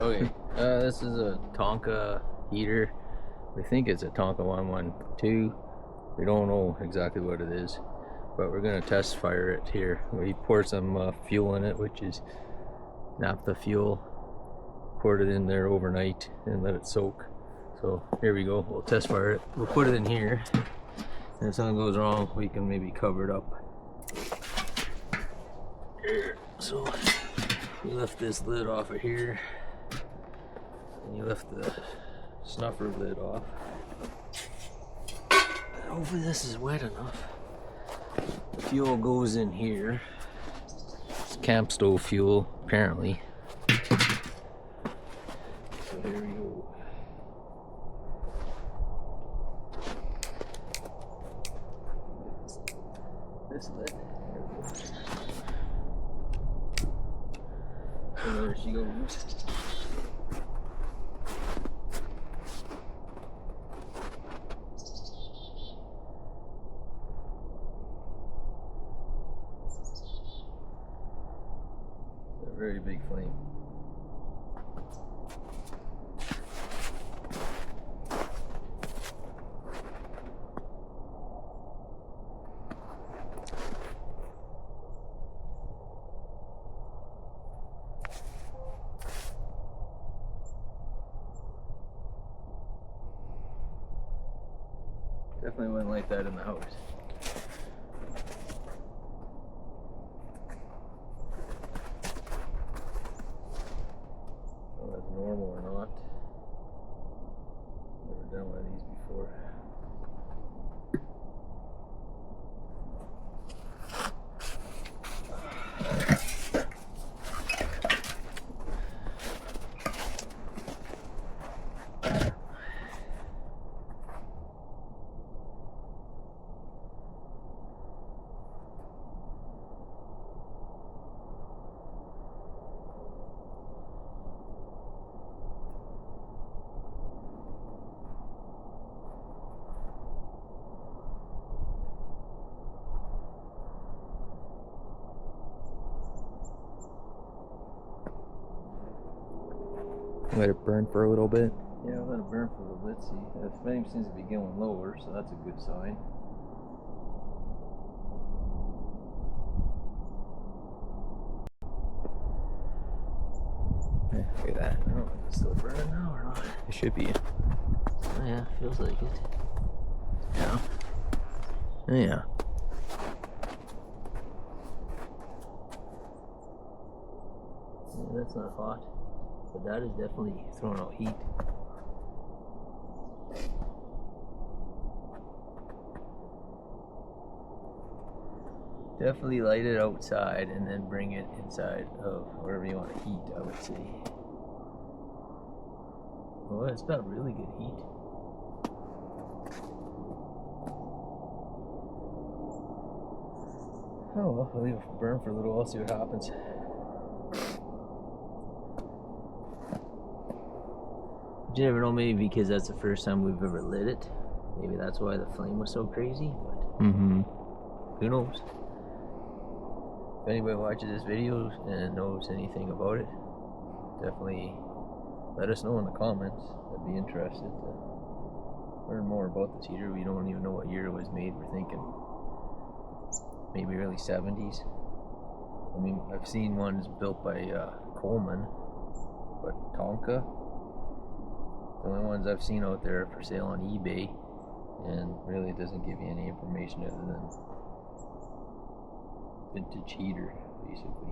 Okay, this is a Tonka heater. We think it's a Tonka 112. We don't know exactly what it is, but we're gonna test fire it here. We poured some fuel in it, which is naphtha fuel. Poured it in there overnight and let it soak. So here we go. We'll test fire it. We'll put it in here, and if something goes wrong, we can maybe cover it up. So we lift this lid off of here. And you lift the snuffer lid off. And hopefully this is wet enough. The fuel goes in here. It's camp stove fuel, apparently. So here we go. This lid. So there she goes. A very big flame. Definitely wouldn't like that in the house. Normal or not. Never done one of these before. Let it burn for a little bit. Yeah, I'll let it burn for a little bit. See, the flame seems to be going lower, so that's a good sign. Yeah, look at that. I don't know if it's still burning now or not. It should be. Oh, yeah, feels like it. Yeah. Yeah. Yeah, that's not hot, but that is definitely throwing out heat. Definitely light it outside and then bring it inside of wherever you want to heat, I would say. Oh, it's got really good heat. Oh well, I'll leave it burn for a little while, see what happens. You never know, maybe because that's the first time we've ever lit it. Maybe that's why the flame was so crazy, but who knows? If anybody watches this video and knows anything about it, definitely let us know in the comments. I'd be interested to learn more about this heater. We don't even know what year it was made. We're thinking maybe early 70s. I mean, I've seen ones built by Coleman, but Tonka, the only ones I've seen out there for sale on eBay, and really it doesn't give you any information other than vintage heater, basically.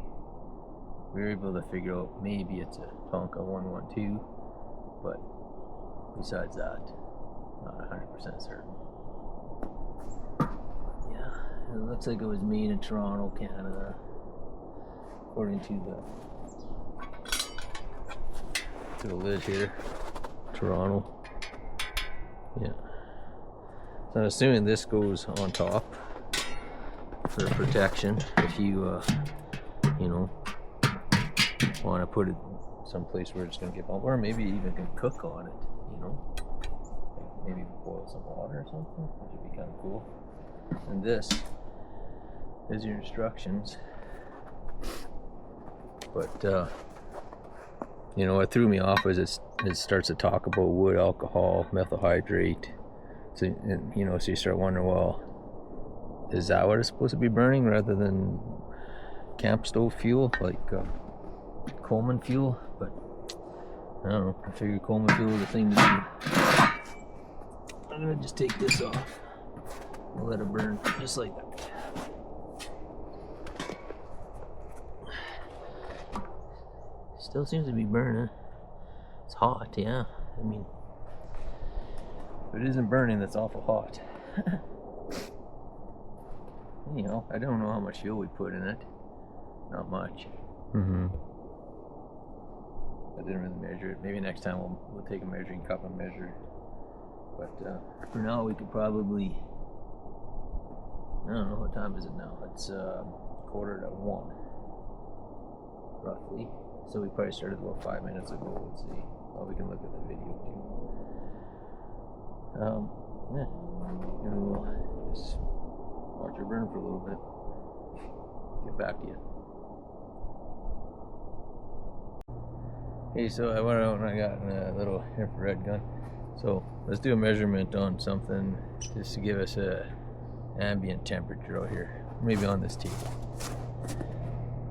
We were able to figure out maybe it's a Tonka 112, but besides that, not 100% certain. Yeah, it looks like it was made in Toronto, Canada, according to the lid here. Toronto. Yeah. So I'm assuming this goes on top for protection if you want to put it someplace where it's going to get bumped, or maybe you even can cook on it, like maybe boil some water or something, which would be kind of cool. And this is your instructions, but You know, what threw me off was it starts to talk about wood, alcohol, methyl hydrate. So, and, you know, so you start wondering, well, is that what it's supposed to be burning rather than camp stove fuel, like Coleman fuel? But I don't know. I figured Coleman fuel was the thing to do. I'm gonna just take this off and let it burn just like that. Still seems to be burning. It's hot, yeah. I mean, if it isn't burning, that's awful hot. Anyhow, I don't know how much fuel we put in it. Not much. I didn't really measure it. Maybe next time we'll take a measuring cup and measure it. But for now, we could probably. I don't know, what time is it now? It's 1:45, roughly. So we probably started about 5 minutes ago. Let's see. Oh, we can look at the video too. Yeah. Maybe we'll just watch her burn for a little bit. Get back to you. Hey, so I went out and I got a little infrared gun. So let's do a measurement on something just to give us a ambient temperature out here. Maybe on this table.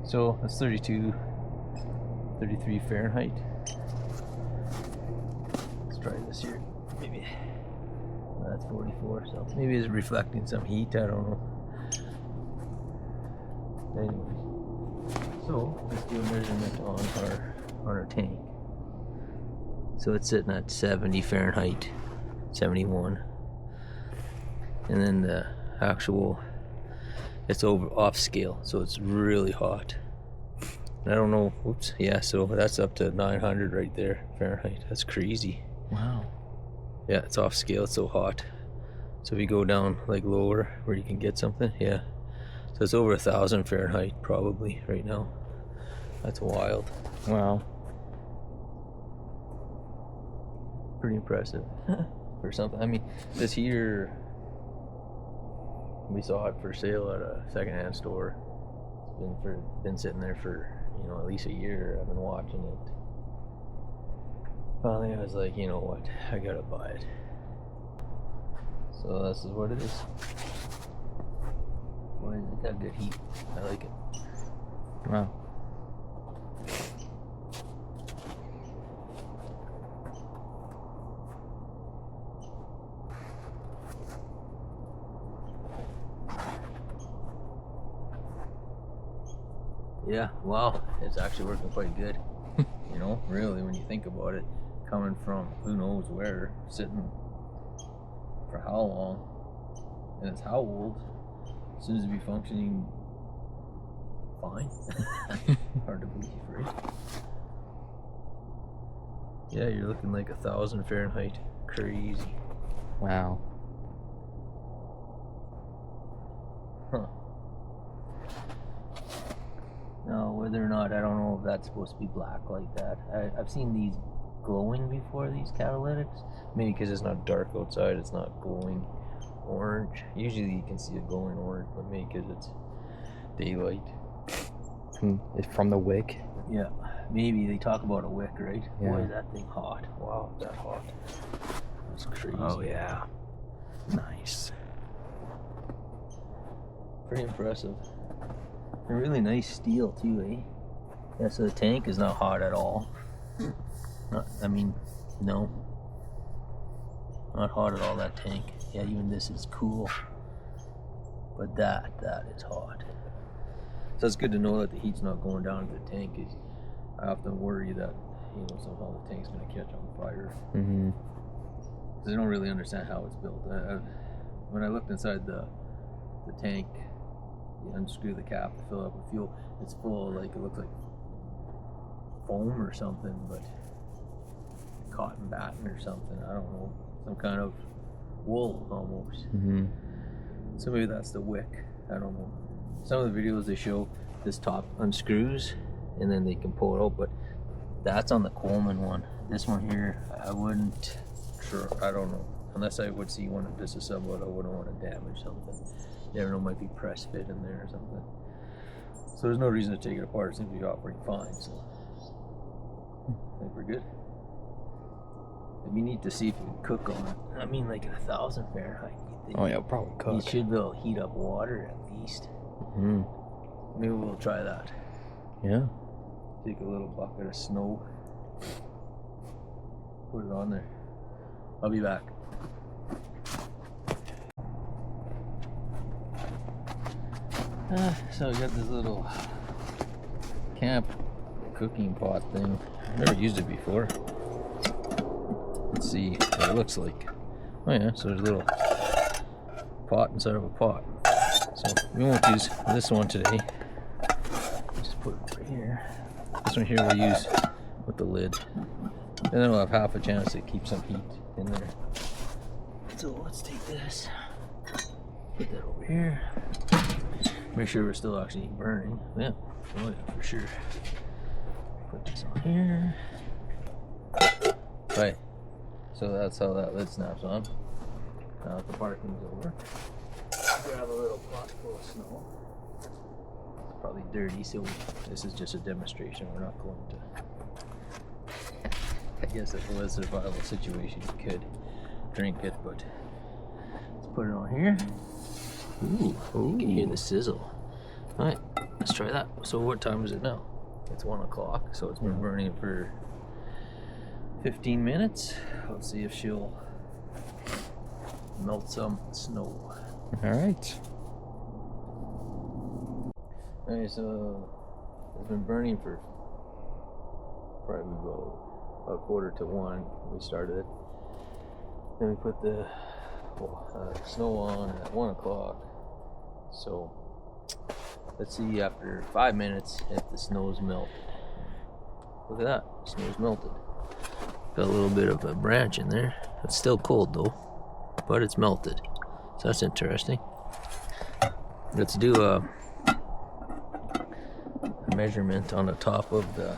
So that's 33 Fahrenheit. Let's try this here. Maybe that's 44, so maybe it's reflecting some heat, I don't know. Anyway, so let's do a measurement on our tank. So it's sitting at 70 Fahrenheit, 71. And then the actual, it's off scale, so it's really hot. I don't know, oops, yeah, so that's up to 900 right there, Fahrenheit. That's crazy. Wow. Yeah, it's off scale, it's so hot. So if you go down like lower where you can get something, yeah. So it's over 1,000 Fahrenheit probably right now. That's wild. Wow. Pretty impressive for something. I mean, this heater, we saw it for sale at a secondhand store. It's been sitting there for, you know, at least a year. I've been watching it. Finally, I was like, you know what? I gotta buy it. So this is what it is. Boy, it got good heat. I like it. Wow. Yeah, wow, it's actually working quite good. You know, really, when you think about it, coming from who knows where, sitting for how long, and it's how old, seems to be functioning fine. Hard to believe, right? Yeah, you're looking like 1,000 Fahrenheit. Crazy. Wow. Huh. Now, whether or not, I don't know if that's supposed to be black like that. I've seen these glowing before, these catalytics. Maybe because it's not dark outside, it's not glowing orange. Usually you can see it glowing orange, but maybe because it's daylight. It's from the wick. Yeah, maybe they talk about a wick, right? Yeah. Boy, is that thing hot. Wow, is that hot. That's crazy. Oh yeah. Nice. Pretty impressive. A really nice steel too, eh? Yeah, so the tank is not hot at all. No. Not hot at all, that tank. Yeah, even this is cool. But that is hot. So it's good to know that the heat's not going down to the tank. I often worry that, you know, somehow the tank's going to catch on fire. Because I don't really understand how it's built. When I looked inside the tank, you unscrew the cap to fill it up with fuel. It's full, like, it looks like foam or something, but cotton batting or something. I don't know, some kind of wool almost. So maybe that's the wick. I don't know. Some of the videos they show this top unscrews and then they can pull it out, but that's on the Coleman one. This one here, I wouldn't. Sure, I don't know. Unless I would see one of this assembled, I wouldn't want to damage something. You never know, might be press fit in there or something. So there's no reason to take it apart. It seems to be operating fine. So I think we're good. It'd be neat to see if we can cook on it. I mean, like at 1,000 Fahrenheit. Oh yeah, probably cook. You should be able to heat up water at least. Mm-hmm. Maybe we'll try that. Yeah. Take a little bucket of snow. Put it on there. I'll be back. So we got this little camp cooking pot thing. I've never used it before. Let's see what it looks like. Oh yeah, so there's a little pot inside of a pot. So we won't use this one today. Just put it right here. This one here we'll use with the lid. And then we'll have half a chance to keep some heat in there. So let's take this. Put that over here. Make sure we're still actually burning. Yeah, oh yeah, for sure. Put this on here. Right. So that's how that lid snaps on. Now that the parking's over, grab a little pot full of snow. It's probably dirty, so this is just a demonstration. We're not going to. I guess if it was a survival situation, you could drink it, but let's put it on here. Ooh, you can hear the sizzle. All right, let's try that. So what time is it now? It's 1 o'clock, so it's been burning for 15 minutes. Let's see if she'll melt some snow. All right. Alright, so it's been burning for probably about 1:45. We started it. Then we put the snow on at 1 o'clock. So let's see after 5 minutes if the snow's melted. Look at that, snow's melted. Got a little bit of a branch in there. It's still cold though, but it's melted. So that's interesting. Let's do a measurement on the top of the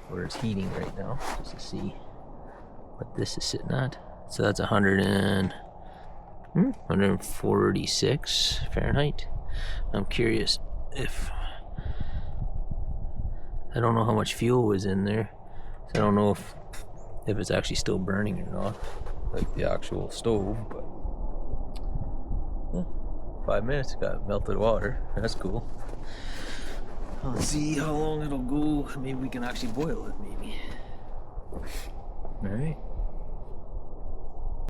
where it's heating right now, just to see what this is sitting at. So that's 146 Fahrenheit. I'm curious if I don't know how much fuel was in there. So I don't know if it's actually still burning or not, like the actual stove, but 5 minutes got melted water. That's cool. Let's see how long it'll go. Maybe we can actually boil it, maybe. Alright.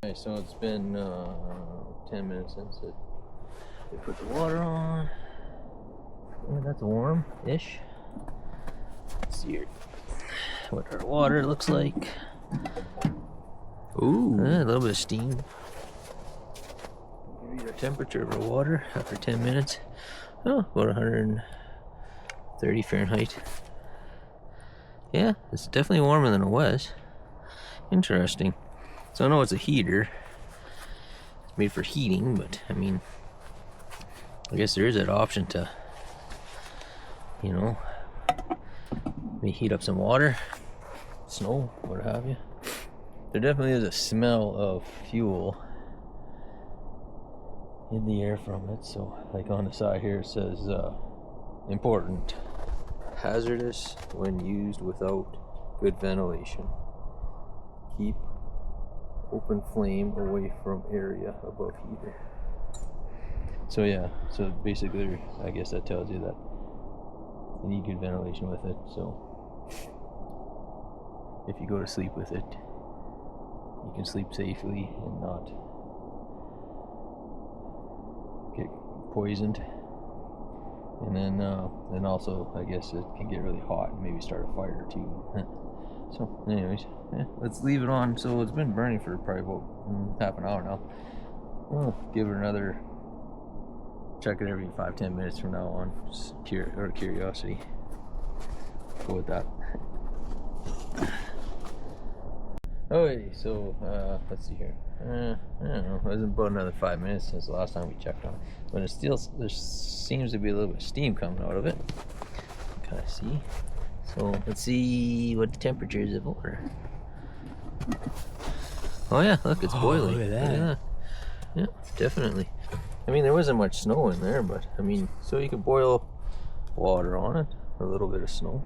Okay, so it's been 10 minutes since we put the water on. Yeah, that's warm-ish. Let's see here what our water looks like. Ooh, a little bit of steam. Read our temperature of our water after 10 minutes. Oh, about 130 Fahrenheit. Yeah, it's definitely warmer than it was. Interesting. So I know it's a heater. It's made for heating, but I mean, I guess there is that option to, you know, maybe heat up some water, snow, what have you. There definitely is a smell of fuel in the air from it. So like on the side here it says important, hazardous when used without good ventilation. Keep open flame away from area above heater. So yeah, so basically I guess that tells you that you need good ventilation with it. So if you go to sleep with it, you can sleep safely and not get poisoned. And then also I guess it can get really hot and maybe start a fire too. So anyways, yeah, let's leave it on. So it's been burning for probably about half an hour now. We'll give it another, check it every 5-10 minutes from now on, just curiosity. Go with that. Okay, so let's see here. I don't know. It was about another 5 minutes since the last time we checked on it, but it still, there seems to be a little bit of steam coming out of it. Kind of see. So let's see what the temperature is of water. Oh yeah, look, it's boiling. Look at that. Yeah, definitely. I mean, there wasn't much snow in there, but I mean, so you could boil water on it, a little bit of snow.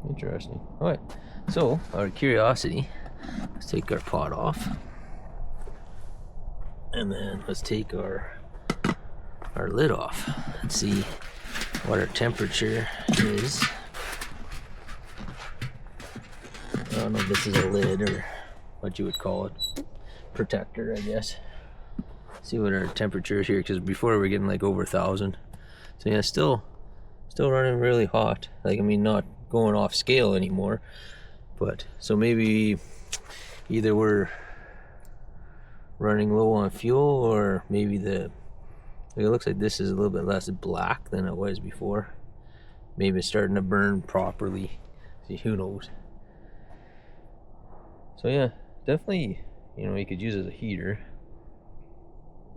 Interesting. Alright, so out of curiosity, let's take our pot off. And then let's take our lid off. Let's see what our temperature is. I don't know if this is a lid or what you would call it. Protector, I guess. See what our temperature is here, because before we were getting like over 1,000. So yeah, still running really hot. Like, I mean, not going off scale anymore. But so maybe either we're running low on fuel, or maybe it looks like this is a little bit less black than it was before. Maybe it's starting to burn properly. See, who knows? So yeah, definitely, you know, you could use it as a heater.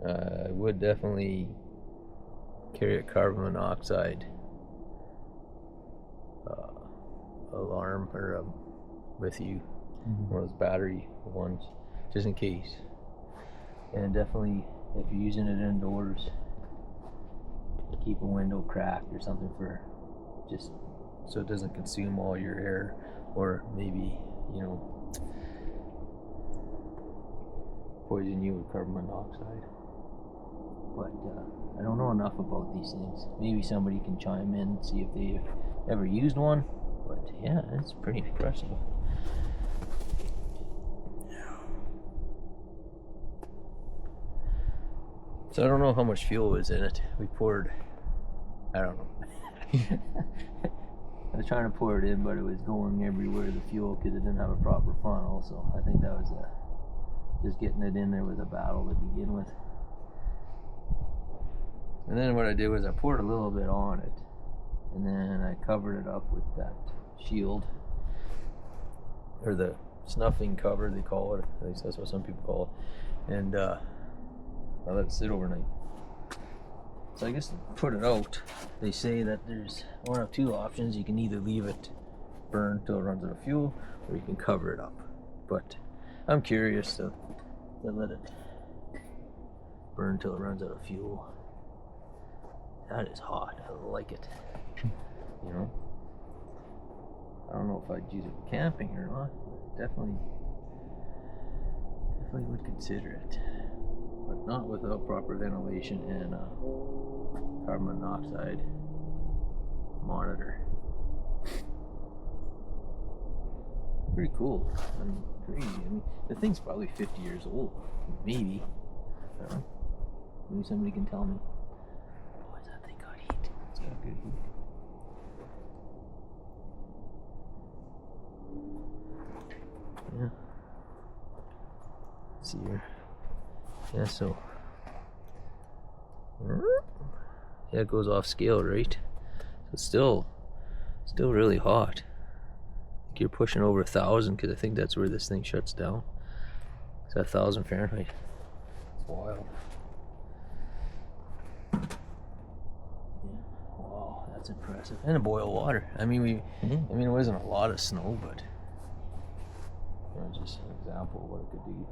I would definitely carry a carbon monoxide alarm or with you, one of those battery ones, just in case. And definitely, if you're using it indoors, keep a window cracked or something, for just so it doesn't consume all your air, or maybe, you know, poison you with carbon monoxide. But I don't know enough about these things. Maybe somebody can chime in and see if they've ever used one. But yeah, it's pretty impressive. So I don't know how much fuel was in it. We poured, I don't know. I was trying to pour it in, but it was going everywhere, the fuel, because it didn't have a proper funnel. So I think that was just getting it in there was a battle to begin with. And then what I did was I poured a little bit on it, and then I covered it up with that shield, or the snuffing cover they call it. At least that's what some people call it. And I let it sit overnight. So I guess to put it out, they say that there's one of two options. You can either leave it burn till it runs out of fuel, or you can cover it up. But I'm curious to let it burn till it runs out of fuel. That is hot. I like it. You know, I don't know if I'd use it for camping or not. Definitely would consider it, but not without proper ventilation and carbon monoxide monitor. Pretty cool. I mean, crazy. I mean, the thing's probably 50 years old, maybe. I don't know. Maybe somebody can tell me. Oh, is that thing got heat? It's got good heat. Yeah. Let's see here. Yeah, so yeah, it goes off scale, right? So still really hot. Like you're pushing over 1,000, because I think that's where this thing shuts down. It's 1,000 Fahrenheit. It's wild. Yeah. Wow, that's impressive. And a boil water. I mean, I mean, it wasn't a lot of snow, but you know, just an example of what it could do.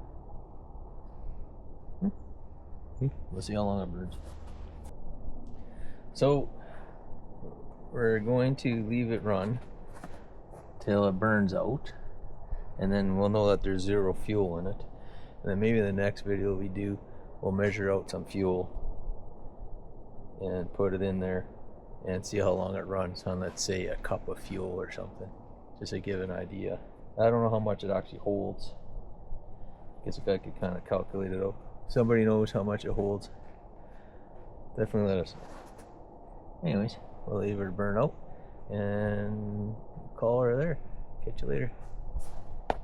We'll see how long it burns. So we're going to leave it run till it burns out, and then we'll know that there's zero fuel in it. And then maybe the next video we do, we'll measure out some fuel and put it in there and see how long it runs on, let's say, a cup of fuel or something, just to give an idea. I don't know how much it actually holds. I guess if I could kind of calculate it out. Somebody knows how much it holds, definitely let us know. Anyways, we'll leave her to burn out and call her there. Catch you later.